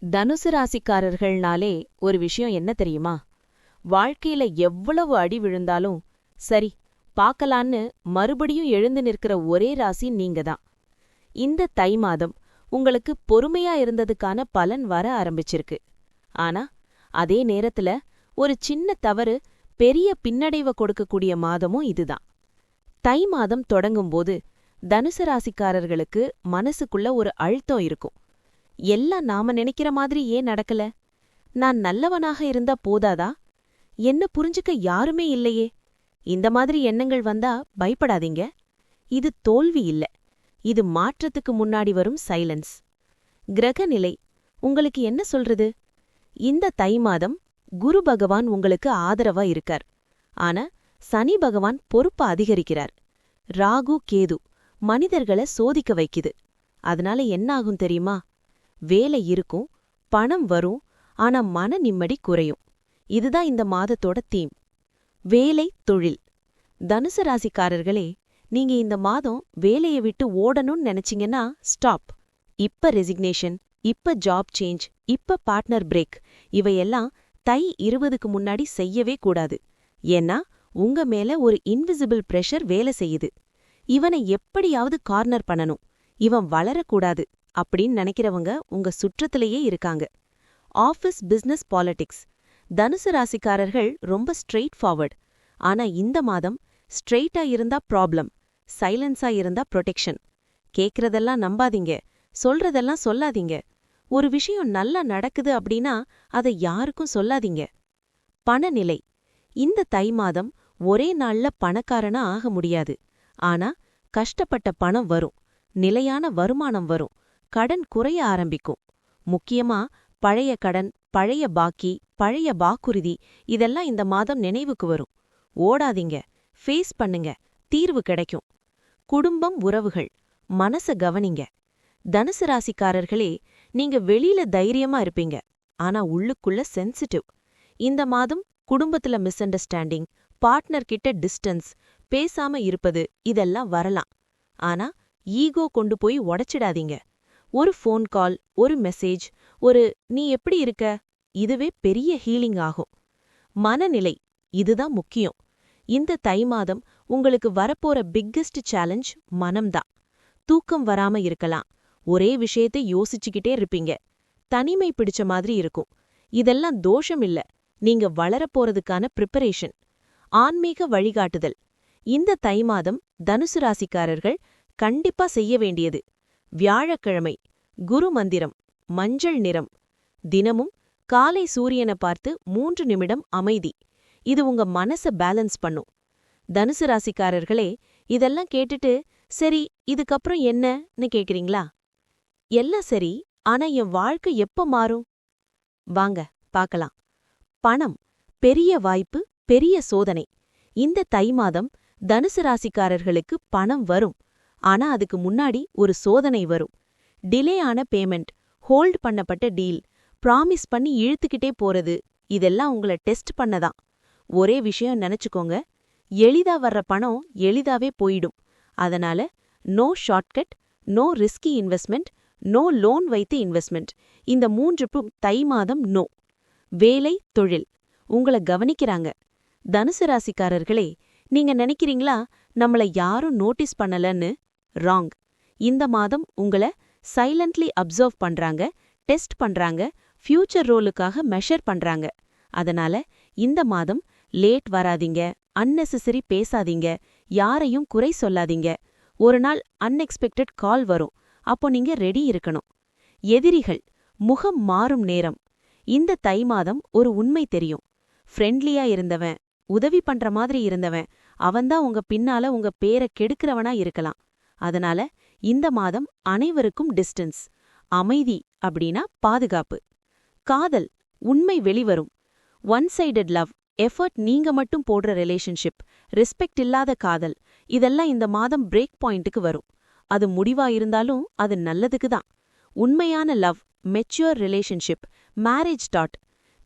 தனுசு ராசிக்காரர்கள்னாலே ஒரு விஷயம் என்ன தெரியுமா? வாழ்க்கையில எவ்வளவு அடி விழுந்தாலும் சரி பாக்கலான்னு மறுபடியும் எழுந்து நிற்கிற ஒரே ராசி நீங்க தான். இந்த தை மாதம் உங்களுக்கு பொறுமையா இருந்ததுக்கான பலன் வர ஆரம்பிச்சிருக்கு. ஆனா அதே நேரத்துல ஒரு சின்ன தவறு பெரிய பின்னடைவை கொடுக்கக்கூடிய மாதமும் இதுதான். தை மாதம் தொடங்கும்போது தனுசு ராசிக்காரர்களுக்கு மனசுக்குள்ள ஒரு அழுத்தம் இருக்கும். எல்லாம் நாம நினைக்கிற மாதிரி ஏன் நடக்கல? நான் நல்லவனாக இருந்தா போதாதா? என்ன புரிஞ்சுக்க யாருமே இல்லையே? இந்த மாதிரி எண்ணங்கள் வந்தா பயப்படாதீங்க. இது தோல்வி இல்ல, இது மாற்றத்துக்கு முன்னாடி வரும் சைலன்ஸ். கிரகநிலை உங்களுக்கு என்ன சொல்றது? இந்த தை மாதம் குரு பகவான் உங்களுக்கு ஆதரவா இருக்கார். ஆனா சனி பகவான் பொறுப்ப அதிகரிக்கிறார். ராகு கேது மனிதர்களை சோதிக்க வைக்குது. அதனால என்ன ஆகும் தெரியுமா? வேலை இருக்கும், பணம் வரும், ஆனா மன நிம்மதி குறையும். இதுதான் இந்த மாதத்தோட தீம். வேலை தொழில். தனுசு ராசிக்காரர்களே, நீங்க இந்த மாதம் வேலையை விட்டு ஓடணும்னு நினைச்சீங்கன்னா ஸ்டாப். இப்ப ரெசிக்னேஷன், இப்ப ஜாப் சேஞ்ச், இப்ப பார்ட்னர் பிரேக் இவையெல்லாம் தை 20க்கு முன்னாடி செய்யவே கூடாது. ஏன்னா உங்க மேல ஒரு இன்விசிபிள் பிரஷர் வேலை செய்யுது. இவனை எப்படியாவது கார்னர் பண்ணணும், இவன் வளரக்கூடாது அப்படின்னு நினைக்கிறவங்க உங்க சுற்றத்திலேயே இருக்காங்க. Office business politics. தனுசு ராசிக்காரர்கள் ரொம்ப ஸ்ட்ரெயிட் ஃபார்வர்ட். ஆனா இந்த மாதம் ஸ்ட்ரெயிட்டா இருந்தா ப்ராப்ளம், சைலன்ஸா இருந்தா ப்ரொடெக்ஷன். கேக்குறதெல்லாம் நம்பாதீங்க, சொல்றதெல்லாம் சொல்லாதீங்க. ஒரு விஷயம் நல்லா நடக்குது அப்படின்னா அதை யாருக்கும் சொல்லாதீங்க. பணநிலை. இந்த தை மாதம் ஒரே நாள்ல பணக்காரனா ஆக முடியாது. ஆனா கஷ்டப்பட்ட பணம் வரும், நிலையான வருமானம் வரும், கடன் குறைய ஆரம்பிக்கும். முக்கியமா பழைய கடன், பழைய பாக்கி, பழைய வாக்குறுதி இதெல்லாம் இந்த மாதம் நினைவுக்கு வரும். ஓடாதீங்க, ஃபேஸ் பண்ணுங்க, தீர்வு கிடைக்கும். குடும்பம் உறவுகள். மனச கவனிங்க. தனுசு ராசிக்காரர்களே, நீங்க வெளியில தைரியமா இருப்பீங்க, ஆனா உள்ளுக்குள்ள சென்சிட்டிவ். இந்த மாதம் குடும்பத்துல மிஸ் அண்டர்ஸ்டாண்டிங், பார்ட்னர் கிட்ட டிஸ்டன்ஸ், பேசாம இருப்பது இதெல்லாம் வரலாம். ஆனா ஈகோ கொண்டு போய் உடைச்சிடாதீங்க. ஒரு ஃபோன் கால், ஒரு மெசேஜ், ஒரு நீ எப்படி இருக்க, இதுவே பெரிய ஹீலிங் ஆகும். மனநிலை இதுதான் முக்கியம். இந்த தை மாதம் உங்களுக்கு வரப்போற பிக்கெஸ்ட் சேலஞ்ச் மனம்தான். தூக்கம் வராம இருக்கலாம், ஒரே விஷயத்தை யோசிச்சுக்கிட்டே இருப்பீங்க, தனிமை பிடிச்ச மாதிரி இருக்கும். இதெல்லாம் தோஷம் இல்ல, நீங்க வளரப்போறதுக்கான ப்ரிப்பரேஷன். ஆன்மீக வழிகாட்டுதல். இந்த தை மாதம் தனுசு ராசிக்காரர்கள் கண்டிப்பா செய்ய வேண்டியது: வியாழக்கிழமை குரு மந்திரம், மஞ்சள் நிறம். தினமும் காலை சூரியனை பார்த்து 3 நிமிடம் அமைதி. இது உங்க மனச பேலன்ஸ் பண்ணும். தனுசு ராசிக்காரர்களே, இதெல்லாம் கேட்டுட்டு சரி இதுக்கப்புறம் என்னன்னு கேக்குறீங்களா? எல்லாம் சரி, ஆனா என் வாழ்க்கை எப்ப மாறும்? வாங்க பார்க்கலாம். பணம் பெரிய வாய்ப்பு, பெரிய சோதனை. இந்த தை மாதம் தனுசு ராசிக்காரர்களுக்கு பணம் வரும். ஆனா அதுக்கு முன்னாடி ஒரு சோதனை வரும். டிலே ஆன பேமெண்ட், ஹோல்ட் பண்ணப்பட்ட டீல், ப்ராமிஸ் பண்ணி இழுத்துக்கிட்டே போறது இதெல்லாம் உங்களை டெஸ்ட் பண்ணதான். ஒரே விஷயம் நினைச்சுக்கோங்க, எளிதா வர்ற பணம் எளிதாவே போயிடும். அதனால no shortcut, no risky investment, no loan வைத்து இன்வெஸ்ட்மெண்ட். இந்த 3க்கும் தை மாதம் நோ. வேலை தொழில். உங்களை கவனிக்கிறாங்க. தனுசு ராசிக்காரர்களே, நீங்க நினைக்கிறீங்களா நம்மள யாரும் நோட்டீஸ் பண்ணலன்னு? ராங். இந்த மாதம் உங்களை சைலண்ட்லி அப்சர்வ் பண்றாங்க, டெஸ்ட் பண்றாங்க, ஃபியூச்சர் ரோலுக்காக மெஷர் பண்றாங்க. அதனால இந்த மாதம் லேட் வராதீங்க, அன்னெசரி பேசாதீங்க, யாரையும் குறை சொல்லாதீங்க. ஒரு நாள் அன்எக்ஸ்பெக்டட் கால் வரும், அப்போ நீங்க ரெடி இருக்கணும். எதிரிகள். முகம் மாறும் நேரம். இந்த தை மாதம் ஒரு உண்மை தெரியும். ஃப்ரெண்ட்லியா இருந்தவன், உதவி பண்ற மாதிரி இருந்தவன், அவன்தான் உங்க பின்னால உங்க பேரை கெடுக்கிறவனா இருக்கலாம். அதனால இந்த மாதம் அனைவருக்கும் டிஸ்டன்ஸ். அமைதி அப்படின்னா பாதுகாப்பு. காதல். உண்மை வெளிவரும். ஒன் சைடட் லவ், எஃபர்ட் நீங்க மட்டும் போடுற ரிலேஷன்ஷிப், ரெஸ்பெக்ட் இல்லாத காதல் இதெல்லாம் இந்த மாதம் பிரேக் பாயிண்ட்டுக்கு வரும். அது முடிவா இருந்தாலும் அது நல்லதுக்கு தான். உண்மையான love, mature relationship, marriage start.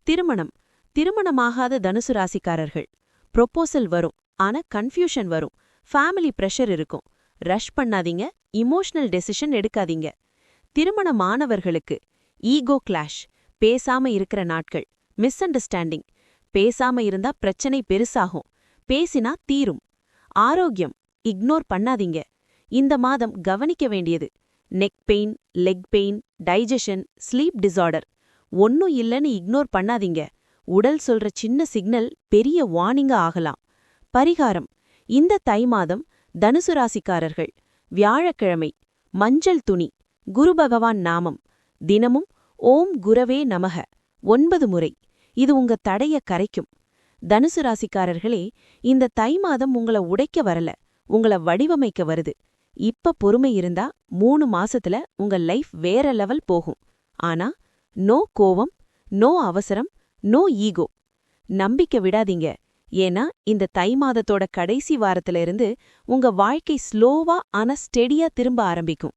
திருமணம். திருமணமாகாத தனுசு ராசிக்காரர்கள், ப்ரொபோசல் வரும், ஆனா கன்ஃபியூஷன் வரும், ஃபேமிலி பிரஷர் இருக்கும். ரஷ் பண்ணாதீங்க, இமோஷனல் டெசிஷன் எடுக்காதீங்க. திருமணமானவர்களுக்கு ஈகோ கிளாஷ், பேசாம இருக்கிற நாட்கள், மிஸ் அண்டர்ஸ்டாண்டிங், பேசாம இருந்தா பிரச்சனை பெருசாகும், பேசினா தீரும். ஆரோக்கியம், இக்னோர் பண்ணாதீங்க. இந்த மாதம் கவனிக்க வேண்டியது neck pain, leg pain, digestion, sleep disorder. ஒன்னும் இல்லைன்னு இக்னோர் பண்ணாதீங்க. உடல் சொல்ற சின்ன சிக்னல் பெரிய வார்னிங்கா ஆகலாம். பரிகாரம், இந்த தை மாதம் தனுசு ராசிக்காரர்கள் வியாழக்கிழமை மஞ்சள் துணி, குரு பகவான் நாமம், தினமும் ஓம் குரவே நமக 9 முறை. இது உங்க தடைய கரைக்கும். தனுசு ராசிக்காரர்களே, இந்த தை மாதம் உங்கள உடைக்க வரல, உங்கள வடிவமைக்க வருது. இப்ப பொறுமை இருந்தா 3 மாசத்துல உங்க லைஃப் வேற லெவல் போகும். ஆனா நோ கோவம், நோ அவசரம், நோ ஈகோ. நம்பிக்கை விடாதீங்க. ஏன்னா இந்த தை மாதத்தோட கடைசி வாரத்துல இருந்து உங்க வாழ்க்கை ஸ்லோவா ஆனா ஸ்டெடியா திரும்ப ஆரம்பிக்கும்.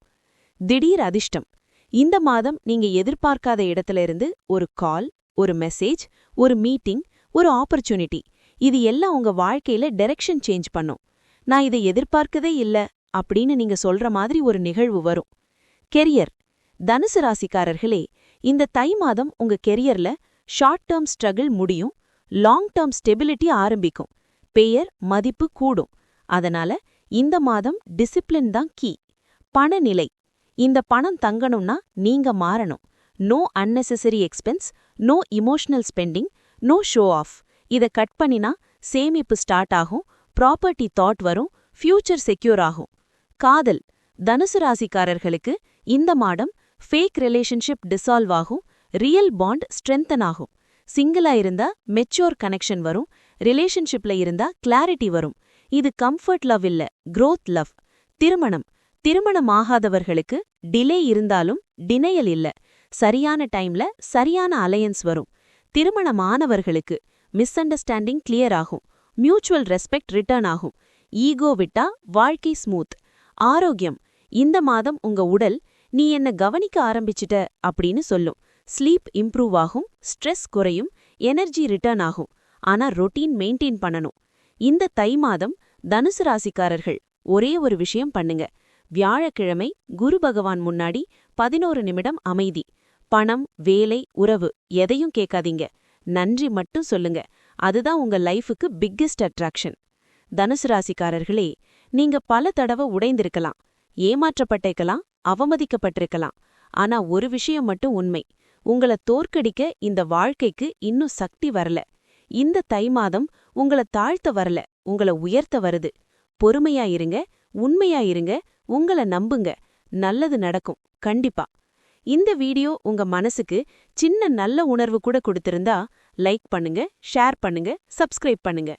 திடீர் அதிர்ஷ்டம், இந்த மாதம் நீங்க எதிர்பார்க்காத இடத்துல இருந்து ஒரு கால், ஒரு மெசேஜ், ஒரு மீட்டிங், ஒரு ஆப்பர்ச்சுனிட்டி, இது எல்லாம் உங்க வாழ்க்கையில டைரக்ஷன் சேஞ்ச் பண்ணும். நான் இதை எதிர்பார்க்கதே இல்ல அப்படின்னு நீங்க சொல்ற மாதிரி ஒரு நிகழ்வு வரும். கெரியர், தனுசு ராசிக்காரர்களே, இந்த தை மாதம் உங்க கெரியர்ல ஷார்ட் டேர்ம் ஸ்ட்ரகிள் முடியும், லாங் டேர்ம் ஸ்டெபிலிட்டி ஆரம்பிக்கும், பெயர் மதிப்பு கூடும். அதனால இந்த மாதம் டிசிப்ளின் தான் கீ. பணநிலை, இந்த பணம் தங்கணும்னா நீங்க மாறணும். No unnecessary expense, no emotional spending, no show off. இதை கட் பண்ணினா சேமிப்பு ஸ்டார்ட் ஆகும், ப்ராப்பர்ட்டி தாட் வரும், ஃபியூச்சர் செக்யூர் ஆகும். காதல், தனுசு ராசிக்காரர்களுக்கு இந்த மாதம் ஃபேக் ரிலேஷன்ஷிப் டிசால்வ் ஆகும், ரியல் பாண்ட் ஸ்ட்ரென்தன் ஆகும். சிங்கிளா இருந்தா மெச்சூர் கனெக்ஷன் வரும், ரிலேஷன்ஷிப்ல இருந்தா கிளாரிட்டி வரும். இது கம்ஃபர்ட் லவ் இல்ல, growth லவ். திருமணம், திருமணமாகாதவர்களுக்கு டிலே இருந்தாலும் டினையல் இல்ல, சரியான டைம்ல சரியான அலையன்ஸ் வரும். திருமணமானவர்களுக்கு மிஸ் அண்டர்ஸ்டாண்டிங் கிளியர் ஆகும், மியூச்சுவல் ரெஸ்பெக்ட் ரிட்டர்ன் ஆகும். ஈகோ விட்டா வாழ்க்கை ஸ்மூத். ஆரோக்கியம், இந்த மாதம் உங்க உடல் நீ என்ன கவனிக்க ஆரம்பிச்சிட்ட அப்படின்னு சொல்லும். ஸ்லீப் இம்ப்ரூவ் ஆகும், ஸ்ட்ரெஸ் குறையும், எனர்ஜி ரிட்டர்ன் ஆகும். ஆனா ரொட்டீன் மெயின்டைன் பண்ணணும். இந்த தை மாதம் தனுசு ராசிக்காரர்கள் ஒரே ஒரு விஷயம் பண்ணுங்க. வியாழக்கிழமை குரு பகவான் முன்னாடி 11 நிமிடம் அமைதி. பணம், வேலை, உறவு எதையும் கேட்காதீங்க, நன்றி மட்டும் சொல்லுங்க. அதுதான் உங்க லைஃபுக்கு பிக்கெஸ்ட் அட்ராக்ஷன். தனுசு ராசிக்காரர்களே, நீங்க பல தடவை உடைந்திருக்கலாம், ஏமாற்றப்பட்டிருக்கலாம், அவமதிக்கப்பட்டிருக்கலாம். ஆனா ஒரு விஷயம் மட்டும் உண்மை, உங்கள தோற்கடிக்க இந்த வாழ்க்கைக்கு இன்னும் சக்தி வரல. இந்த தை மாதம் உங்கள தாழ்த்த வரல, உங்கள உயர்த்த வருது. பொறுமையா இருங்க, உண்மையா இருங்க, உங்கள நம்புங்க, நல்லது நடக்கும் கண்டிப்பா. இந்த வீடியோ உங்க மனசுக்கு சின்ன நல்ல உணர்வு கூட கொடுத்திருந்தா லைக் பண்ணுங்க, ஷேர் பண்ணுங்க, சப்ஸ்கிரைப் பண்ணுங்க.